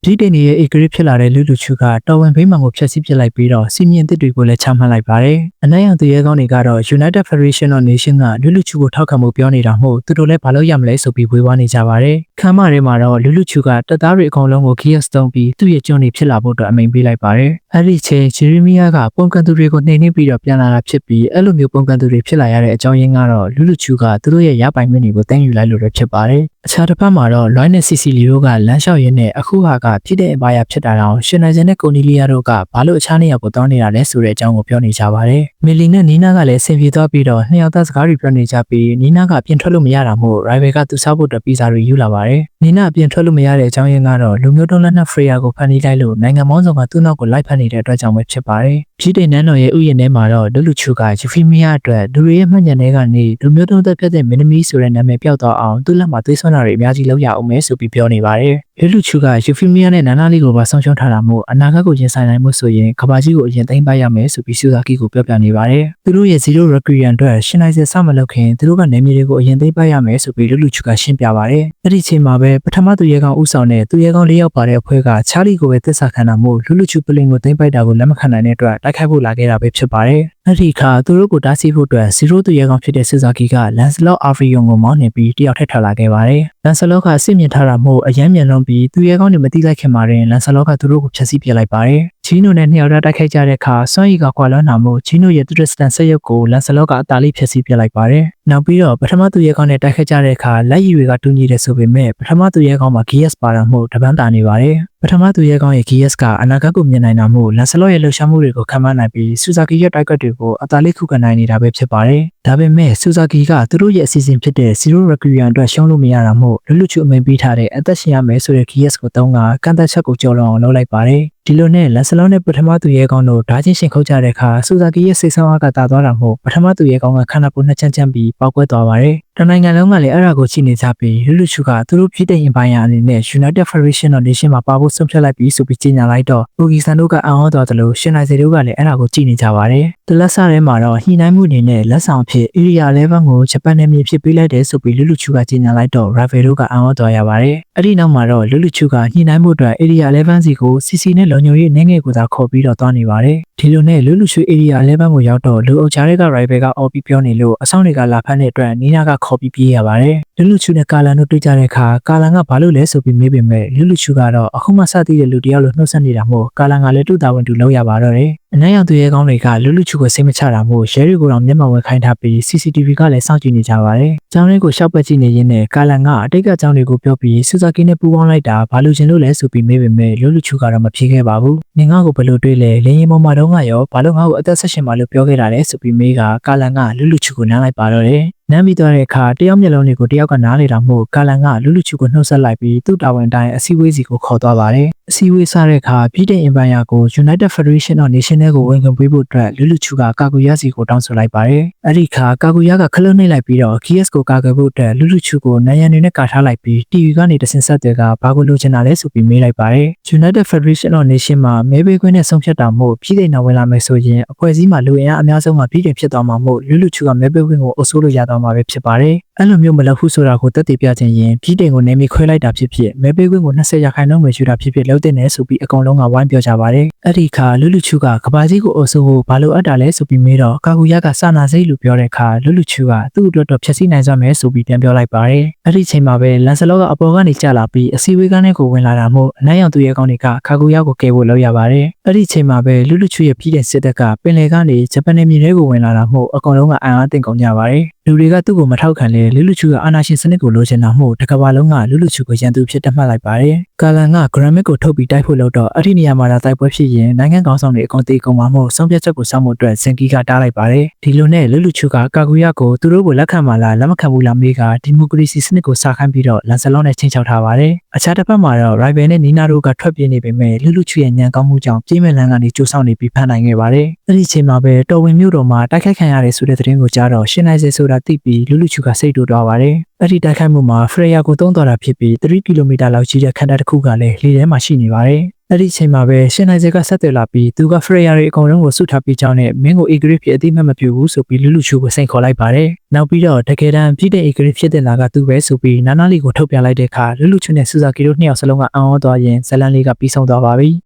ဒီတင်ရဲ့ agree ဖြစ်လာတဲ့လူလူချူကတော်ဝင်ဘိမှန်ကိုဖျက်ဆီးပစ်လိုက်ပြီးတော့စီမင်းတစ်တွေကိုလည်းချမှတ်လိုက်ပါတယ်။အနိုင်ရသူရဲကောင်းတွေကတော့ United Federation of Nation ကလူလူချူကိုထောက်ခံမှုပြောနေတာမို့သူတို့လည်းဘာလို့ရမလဲဆိုပြီးဝေဖန်နေကြပါတယ်။ခမ်းမထဲမှာတော့လူလူချူကတပ်သားတွေအကုန်လုံးကို GS တုံးပြီးသူ့ရဲ့ကျွန်းတွေဖြစ်လာဖို့အတွက်အမိန့်ပေးလိုက်ပါတယ်။အဲ့ဒီချိန်ဂျီရီမီယာကပုံကန်သူတွေကိုနှိမ်နှင်းပြီးတော့ပြန်လာတာဖြစ်ပြီးအဲ့လိုမျိုးပုံကန်သူတွေဖြစ်လာရတဲ့အကြောင်းရင်းကတော့လူလူချူကသူတို့ရဲ့ရပိုင်ခွင့်တွေကိုတင်ယူလိုက်လို့ပဲဖြစ်ပါတယ်။အခြားတစ်ဖက်မှာတော့ Lloyd နဲ့ Sicily တို့ကလမ်းလျှောက်ရင်းနဲ့အခုဟာကဖြစ်တဲ့အပါရဖြစ်တာတောင်ရှင်နိုင်စင်နဲ့ကိုနီလီယာတို့ကဘာလို့အခြားနေရာကိုတောင်းနေတာလဲဆိုတဲ့အကြောင်းကိုပြောနေကြပါတယ်။မီလီနဲ့နီနာကလည်းဆင်ပြေသွားပြီးတော့နှစ်ယောက်သားစကားတွေပြောနေကြပြီးနီနာကပြင်ထွက်လို့မရတာမို့ rival ကသူစားဖို့အတွက်ပီဇာတွေယူလာပါတယ်။နီနာပြင်ထွက်လို့မရတဲ့အကြောင်းရင်းကတော့လူမျိုးတုံးလက်နက် Freya ကိုဖန်တီးလိုက်လို့နိုင်ငံမောင်းဆောင်ကသူ့နောက်ကိုလိုက်ဖက်နေတဲ့အတွက်ကြောင့်ပဲဖြစ်ပါတယ်။ကြီးတိန်နန်းတော်ရဲ့ဥယျာဉ်ထဲမှာတော့လူလူချူကယူဖီမီယာအတွက်လူတွေရဲ့မှတ်ဉာဏ်တွေကနေလူမျိုးတုံးသက်ဖြစ်တဲ့မင်းသမီးဆိုတဲ့နာမည်ပျောက်သွားအောင်သူ့လက်မှာသွေးစွန်းတာတွေအများကြီးလုပ်ရအောင်မယ်ဆိုပြီးပြောနေပါတယ်။လူလူချူကယူဖီမီယာနဲ့နာနာလီကိုပါဆောင်ရှုံးထားတာမို့အနာဂတ်ကိုရင်ဆိုင်နိုင်မှုဆိုရင်ကဘာကြီးကိုအရင်သိမ်းပိုက်ရမယ်ဆိုပြီးဆူဇာကီကိုပြောပြနေပါတယ်။သူတို့ရဲ့0 recreant အတွက်ရှင်နိုင်စင်စမလုပ်ခင်သူတို့ကနေမြေတွေကိုအရင်သိမ်းပိုက်ရမယ်ဆိုပြီးလူလူချူကရှင်းပြပါတယ်။အဲ့ဒီချိန်မှာပဲပထမသူရဲကောင်ဦးဆောင်တဲ့သူရဲကောင်၄ယောက်ပါတဲ့အဖွဲ့ကချာလီကိုပဲသစ္စာခံတာမို့လူလူချူပလင်ကိုသိမ်းပိုက်တာကိုလက်မခံနိုင်တဲ့အတွက်တိုက်ခိုက်ဖို့လာခဲ့တာပဲဖြစ်ပါတယ်။အဲ့ဒီခါသူတို့ကိုတားဆီးဖို့အတွက်0သူရဲကောင်ဖြစ်တဲ့ဆူဇာကီကလန်စလော့အာဖရီယွန်ကိုမောင်းနေပြီးတယောက်ထက်ထွက်လာခဲ့ပါတယ်။လန်စလော့ကစစ်မြင်ထားတာမို့အယမ်းမြန်လွန်ပြီးသူရဲကောင်တွေမတိလိုက်ခင်မှာတင်လန်စလော့ကသူတို့ကိုဖျက်ဆီးပစ်လိုက်ပါတယ်။ချီနိုနဲ့နှစ်ယောက်တိုက်ခိုက်ကြတဲ့အခါစွမ်းရည်ကကွာလွန်နာမို့ချီနိုရဲ့တူရစ်စတန်ဆက်ရုပ်ကိုလန်စလော့ကအတားလေးဖျက်ဆီးပစ်လိုက်ပါတယ်။နောက်ပြီးတော့ပထမသူရဲကောင်နဲ့တိုက်ခိုက်ကြတဲ့အခါလက်ရည်တွေကတူညီတယ်ဆိုပေမဲ့ပထမသူရဲကောင်မှာ GS ပါတာမို့တပန်းတာနေပါတယ်။ပထမသူရဲကောင်ရဲ့ GS ကအနာဂတ်ကိုမြင်နိုင်တာမို့လန်စလော့ရဲ့လှုပ်ရှားမှုတွေကိုခံမှန်းနိုင်ပြီးဆူဇာကီရဲ့တိုက်ကွက်တွေကိုအတားလေးခုခံနိုင်နေတာပဲဖြစ်ပါတယ်။ဒါပေမဲ့ဆူဇာကီကသူတို့ရဲ့အစီအစဉ်ဖြစ်တဲ့0 recreant အတွက်ရှုံးလို့မရတာမို့လူလူချူအမိန်ပေးထားတဲ့အသက်ရှင်ရမယ်ဆိုတဲ့ GS ကိုတုံးကကန့်သက်ချက်ကိုကျော်လွန်အောင်လုပ်လိုက်ပါတယ်။ဒီလိုနဲ့လန်စလော့နဲ့ပထမသူရဲကောင်းတို့ဓာချင်းရှင်ခုတ်ကြတဲ့အခါဆူဇာကီရဲ့စိတ်ဆောင်းအားကတာသွားတာမို့ပထမသူရဲကောင်းကခန္ဓာကိုယ်နှစ်ချမ်းပြီးပေါက်ကွဲသွားပါတယ်။တနိုင်ငံလုံးကလည်းအဲ့ဒါကိုချိနေကြပြီးလူလူချူကသူတို့ပြည်တဲ့ရင်ပိုင်းအနေနဲ့ United Federation of Nation မှာပါဖို့ဆုံးဖြတ်လိုက်ပြီးဆိုပြီးကြေညာလိုက်တော့ဘူဂီဆန်တို့ကအံ့ဩသွားတယ်လို့ရှင်နိုင်စေတို့ကလည်းအဲ့ဒါကိုကြည့်နေကြပါတယ်။တလက်ဆထဲမှာတော့ညှိနှိုင်းမှုအနေနဲ့လက်ဆောင်ဖြစ် Area 11ကိုဂျပန်နယ်မြေဖြစ်ပေးလိုက်တယ်ဆိုပြီးလူလူချူကကြေညာလိုက်တော့ Rival တို့ကအံ့ဩသွားရပါတယ်။အဲ့ဒီနောက်မှာတော့လူလူချူကညှိနှိုင်းမှုအတွက် Area 11စီကို CC နဲ့လုံခြုံရေးနေငယ်ကိုသာခေါ်ပြီးတော့သွားနေပါတယ်။ဒီလိုနဲ့လူလူချူ Area 11ကိုရောက်တော့လူအုပ်ကြားတွေက Rival ကအော်ပြီးပြောနေလို့အဆောင်တွေကလာဖမ်းတဲ့အတွက်နီနာကခေါ်ပြီးပြေးရပါတယ်။လူလူချူနဲ့ကာလန်တို့တွေ့ကြတဲ့အခါကာလန်ကဘာလို့လဲဆိုပြီးမေးပေမဲ့လူလူချူကတော့အခုမှစသိတဲ့လူတယောက်လိုနှုတ်ဆက်နေတာမို့ကာလန်ကလည်းတူတာဝန်တူလောက်ရပါတော့တယ်။အနက်ရောင်သူရဲကောင်းတွေကလူလူချူကိုစိတ်မချတာမို့ရဲတွေကိုတော့မျက်မှောက်ဝင်ခိုင်းထားပြီး CCTV ကလည်းစောင့်ကြည့်နေကြပါတယ်။ကျောင်းလေးကိုရှောက်ပတ်ကြည့်နေရင်းနဲ့ကာလန်ကအတိတ်ကကျောင်းတွေကိုပြောပြီးဆူဇာကီနဲ့ပူးပေါင်းလိုက်တာဘာလို့ချင်လို့လဲဆိုပြီးမေးပေမဲ့လူလူချူကတော့မဖြေခဲ့ပါဘူး။နင်ငါ့ကိုဘယ်လိုတွေးလဲလင်းရင်ပေါ်မှာတော့ငါရောဘာလို့ငါ့ကိုအသက်ဆက်ရှင်ပါလို့ပြောခဲ့တာလဲဆိုပြီးမေးကကာလန်ကလူလူချူကိုနမ်းလိုက်ပါတော့တယ်။နမ်းပြီးသွားတဲ့အခါတယောက်မျက်လုံးတွေကိုတယောက်ကနားနေတာမို့ကာလန်ကလူလူချူကိုနှုတ်ဆက်လိုက်ပြီးသူ့တာဝန်တိုင်းအစည်းအဝေးစီကိုခေါ်သွားပါတယ်။အစည်းအဝေးစတဲ့အခါပြည်ထောင်အင်ပိုင်းယာကို United Federation of Nation ကိုဝင်ခွင့်ပေးဖို့အတွက်လူလူချူကကာကူယာစီကိုတောင်းဆိုလိုက်ပါတယ်။အဲ့ဒီခါကာကူယာကခလုံးနှိပ်လိုက်ပြီးတော့ GS ကိုကာကွယ်ဖို့အတွက်လူလူချူကိုနိုင်ရန်တွေနဲ့ကာထားလိုက်ပြီး TV ကနေတဆင်ဆက်တွေကဘာကိုလိုချင်တာလဲဆိုပြီးမေးလိုက်ပါတယ်။ United Federation of Nation မှာမဲပေးခွင့်နဲ့ဆုံးဖြတ်တာမို့ပြည်ထောင်ဝင်လာမယ်ဆိုရင်အဖွဲ့အစည်းမှာလူအင်အားအများဆုံးမှာပြည်ထောင်ဖြစ်သွားမှာမို့လူလူချူကမဲပေးခွင့်ကိုအုပ်စိုးလို့ရသွားမှာပဲဖြစ်ပါတယ်။အဲ့လိုမျိုးမလုပ်ဘူးဆိုတာကိုတက်တည်ပြခြင်းရင်ပြည်တိုင်ကိုနေမီခွဲလိုက်တာဖြစ်ဖြစ်မဲပေးခွင့်ကို20ရာခိုင်နှုန်းပဲယူတာဖြစ်ဖြစ်လုပ်တဲ့နယ်ဆိုပြီးအကောင်လုံးကဝိုင်းပြောကြပါတယ်အဲ့ဒီခါလူလူချူကကဘာကြီးကိုအုပ်စိုးဖို့ဘာလို့အပ်တာလဲဆိုပြီးမေးတော့ကာကူရကစာနာစိတ်လို့ပြောတဲ့ခါလူလူချူကသူ့အတွက်တော့ဖြည့်ဆည်းနိုင်စွမ်းမယ်ဆိုပြီးပြန်ပြောလိုက်ပါတယ်အဲ့ဒီချိန်မှာပဲလန်စလော့ကအပေါ်ကနေကျလာပြီးအစီဝေးကနေကိုဝင်လာတာမို့အနိုင်ရောင်သူရဲ့ကောင်တွေကကာကူရကိုကယ်ဖို့လုပ်ရပါတယ်အဲ့ဒီချိန်မှာပဲလူလူချူရဲ့ပြည်တိုင်စစ်တပ်ကပင်လယ်ကနေဂျပန်နယ်မြေတွေကိုဝင်လာတာမို့အကောင်လုံးကအံ့အားသင့်ကုန်ကြပါတယ်လူတွေကသူ့ကိုမထောက်ခံလေလူလူချူကအာနာရှင်စနစ်ကိုလိုချင်တာမို့တကဘာလုံးကလူလူချူကိုရန်သူဖြစ်တတ်မှတ်လိုက်ပါတယ်။ကာလန်ကဂရမ်မစ်ကိုထုတ်ပြီးတိုက်ဖို့လုပ်တော့အဲ့ဒီနေရာမှာတိုက်ပွဲဖြစ်ရင်နိုင်ငံကောင်းဆောင်တွေအကုန်တေးကုန်မှာမို့ဆုံးဖြတ်ချက်ကိုစောင့်ဖို့အတွက်စင်ကီကတားလိုက်ပါတယ်။ဒီလိုနဲ့လူလူချူကကာကူရကိုသူတို့ကိုလက်ခံမှလားလက်မခံဘူးလားမေးကဒီမိုကရေစီစနစ်ကိုစာခိုင်းပြီးတော့လန်ဆလော့နဲ့ချင်းချောက်ထားပါတယ်။အခြားတစ်ဖက်မှာတော့ Rival နဲ့နီနာတို့ကထွက်ပြေးနေပေမဲ့လူလူချူရဲ့ညံကောင်းမှုကြောင့်ပြေးမဲ့လမ်းကနေကြိုးဆောင်နေပြီးဖမ်းနိုင်ခဲ့ပါတယ်။အဲ့ဒီချိန်မှာပဲတော်ဝင်မြို့တော်မှာတိုက်ခိုက်ခံရတယ်ဆိုတဲ့သတင်းကိုကြားတော့ရှင်းနိုင်စေဆိုတာသိပြီးလူလူချူကစိတ်တိုးသွားပါတယ်။အဲ့ဒီတိုက်ခိုက်မှုမှာ Freya ကိုသုံးသွားတာဖြစ်ပြီး3 ကီလိုမီတာလောက်ကြီးတဲ့ခန္ဓာတစ်ခုကလည်းလေထဲမှာရှိနေပါတယ် အဲ့ဒီချိန်မှာပဲရှင်နိုင်စက်ကဆက်သွယ်လာပြီးသူကဖရေယာတွေအကုန်လုံးကိုစုထားပြီးကြောင်းနဲ့မင်းကို Egret ဖြစ်အတိမတ်မပြုဘူးဆိုပြီးလူလူချူကိုစိန်ခေါ်လိုက်ပါတယ်။နောက်ပြီးတော့တကယ်တမ်းပြည့်တဲ့ Egret ဖြစ်တဲ့လာကသူပဲဆိုပြီးနာနာလီကိုထုတ်ပြန်လိုက်တဲ့အခါလူလူချူနဲ့စူဇာကီတို့နှစ်ယောက်စလုံးကအံ့ဩသွားရင်ဇလန်လေးကပြီးဆုံးသွားပါပြီ။